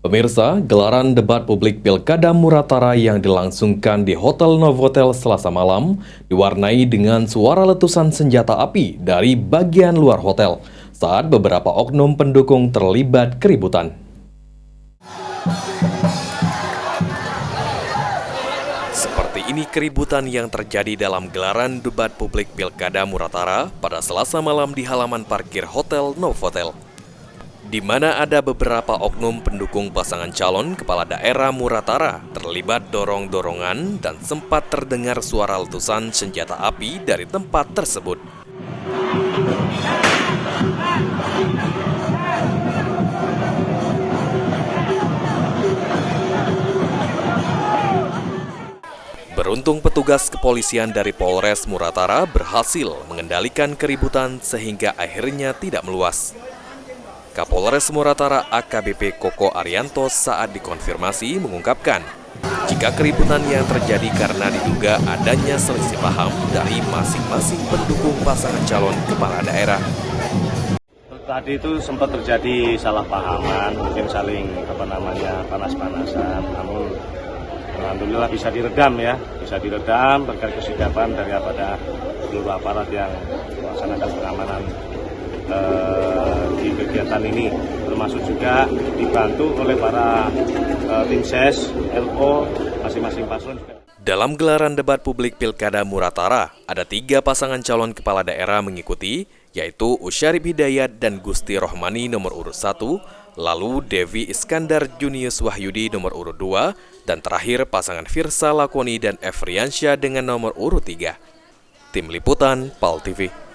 Pemirsa, gelaran debat publik Pilkada Muratara yang dilangsungkan di Hotel Novotel Selasa malam diwarnai dengan suara letusan senjata api dari bagian luar hotel saat beberapa oknum pendukung terlibat keributan. Seperti ini keributan yang terjadi dalam gelaran debat publik Pilkada Muratara pada Selasa malam di halaman parkir Hotel Novotel, di mana ada beberapa oknum pendukung pasangan calon kepala daerah Muratara terlibat dorong-dorongan dan sempat terdengar suara letusan senjata api dari tempat tersebut. Beruntung petugas kepolisian dari Polres Muratara berhasil mengendalikan keributan sehingga akhirnya tidak meluas. Kapolres Muratara AKBP Koko Arianto saat dikonfirmasi mengungkapkan, jika keributan yang terjadi karena diduga adanya selisih paham dari masing-masing pendukung pasangan calon kepala daerah. Tadi itu sempat terjadi salah pahaman, mungkin saling panas-panasan, namun alhamdulillah bisa diredam berkat kesigapan daripada seluruh aparat yang melaksanakan pengamanan di kegiatan ini, termasuk juga dibantu oleh para tim ses, LO, masing-masing paslon. Dalam gelaran debat publik Pilkada Muratara, ada 3 pasangan calon kepala daerah mengikuti, yaitu Usyarif Hidayat dan Gusti Rohmani nomor urut 1, lalu Devi Iskandar Junius Wahyudi nomor urut 2, dan terakhir pasangan Firsa Lakoni dan Efriansyah dengan nomor urut 3. Tim Liputan, PAL TV.